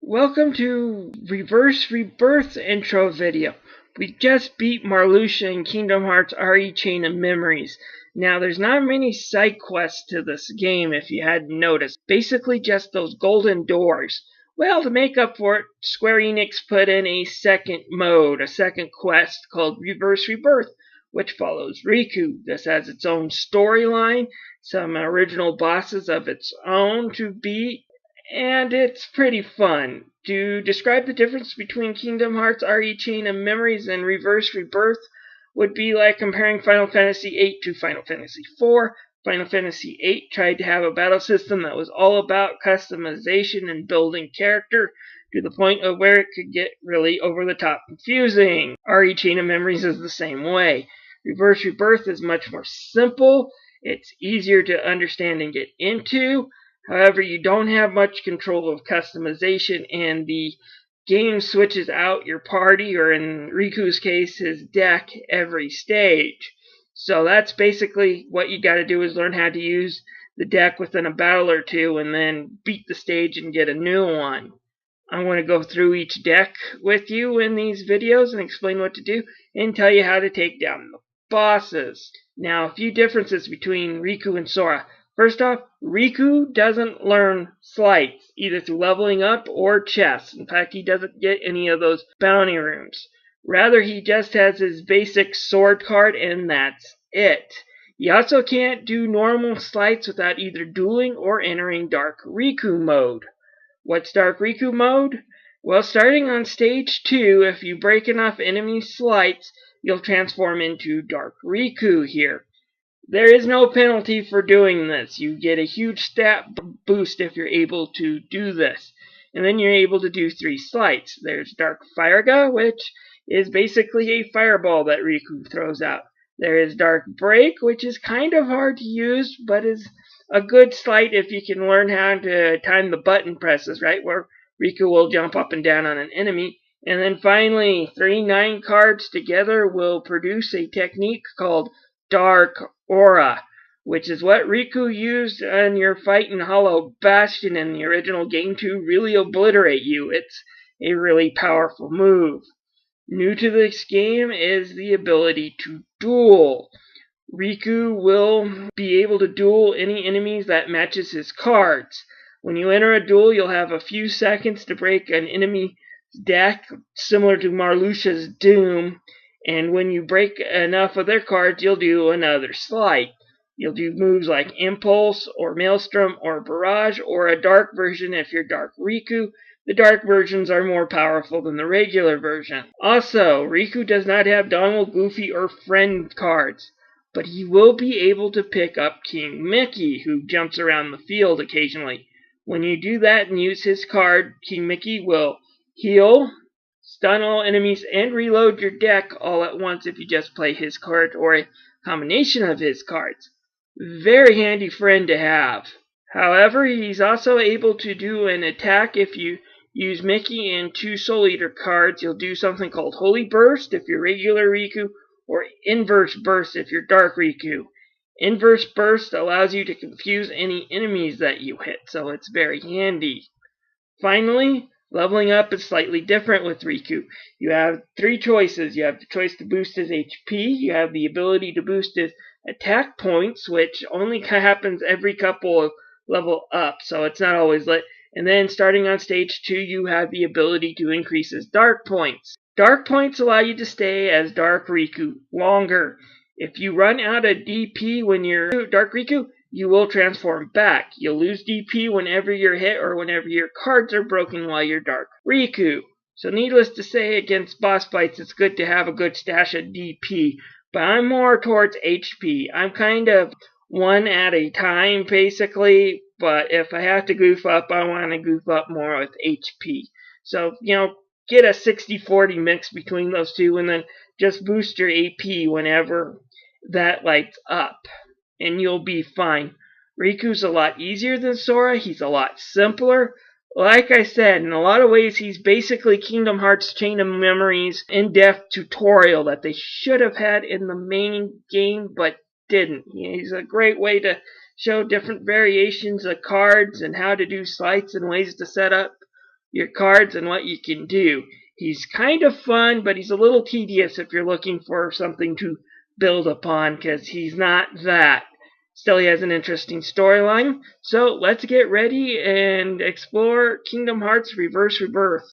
Welcome to Rebirth intro video. We just beat Marluxia in Kingdom Hearts RE Chain of Memories. Now there's not many side quests to this game if you hadn't noticed. Basically just those golden doors. Well, to make up for it, Square Enix put in a second mode, a second quest called Rebirth, which follows Riku. This has its own storyline, some original bosses of its own to beat, and it's pretty fun. To describe the difference between Kingdom Hearts RE Chain of Memories and Rebirth would be like comparing Final Fantasy VIII to Final Fantasy IV. Final Fantasy VIII tried to have a battle system that was all about customization and building character to the point of where it could get really over-the-top confusing. RE Chain of Memories is the same way. Rebirth is much more simple. It's easier to understand and get into. However, you don't have much control of customization, and the game switches out your party, or in Riku's case, his deck, every stage. So that's basically what you gotta do, is learn how to use the deck within a battle or two, and then beat the stage and get a new one. I'm going to go through each deck with you in these videos and explain what to do, and tell you how to take down the bosses. Now, a few differences between Riku and Sora. First off, Riku doesn't learn sleights, either through leveling up or chests. In fact, he doesn't get any of those bounty rooms. Rather, he just has his basic sword card, and that's it. He also can't do normal sleights without either dueling or entering Dark Riku mode. What's Dark Riku mode? Well, starting on stage 2, if you break enough enemy sleights, you'll transform into Dark Riku here. There is no penalty for doing this. You get a huge stat boost if you're able to do this. And then you're able to do 3 sleights. There's Dark Firega, which is basically a fireball that Riku throws out. There is Dark Break, which is kind of hard to use, but is a good sleight if you can learn how to time the button presses, right, where Riku will jump up and down on an enemy. And then finally, 3 9 cards together will produce a technique called Dark Aura, which is what Riku used in your fight in Hollow Bastion in the original game to really obliterate you. It's a really powerful move. New to this game is the ability to duel. Riku will be able to duel any enemies that matches his cards. When you enter a duel, you'll have a few seconds to break an enemy's deck, similar to Marluxia's Doom. And when you break enough of their cards, you'll do another sleight. You'll do moves like Impulse, or Maelstrom, or Barrage, or a dark version if you're Dark Riku. The dark versions are more powerful than the regular version. Also, Riku does not have Donald, Goofy, or Friend cards, but he will be able to pick up King Mickey, who jumps around the field occasionally. When you do that and use his card, King Mickey will heal, stun all enemies, and reload your deck all at once if you just play his card or a combination of his cards. Very handy friend to have. However, he's also able to do an attack if you use Mickey and 2 Soul Eater cards. You'll do something called Holy Burst if you're regular Riku, or Inverse Burst if you're Dark Riku. Inverse Burst allows you to confuse any enemies that you hit, so it's very handy. Finally, leveling up is slightly different with Riku. You have 3 choices. You have the choice to boost his HP, you have the ability to boost his attack points, which only happens every couple of level up, so it's not always lit. And then starting on stage 2, you have the ability to increase his dark points. Dark points allow you to stay as Dark Riku longer. If you run out of DP when you're Dark Riku, you will transform back. You'll lose DP whenever you're hit or whenever your cards are broken while you're Dark Riku. So needless to say, against boss fights, it's good to have a good stash of DP. But I'm more towards HP. I'm kind of one at a time, basically. But if I have to goof up, I want to goof up more with HP. So, get a 60-40 mix between those two, and then just boost your AP whenever that lights up, and you'll be fine. Riku's a lot easier than Sora. He's a lot simpler. Like I said, in a lot of ways, he's basically Kingdom Hearts Chain of Memories in-depth tutorial that they should have had in the main game, but didn't. He's a great way to show different variations of cards and how to do sleights and ways to set up your cards and what you can do. He's kind of fun, but he's a little tedious if you're looking for something to build upon, because he's not that. Still, he has an interesting storyline. So let's get ready and explore Kingdom Hearts Reverse Rebirth.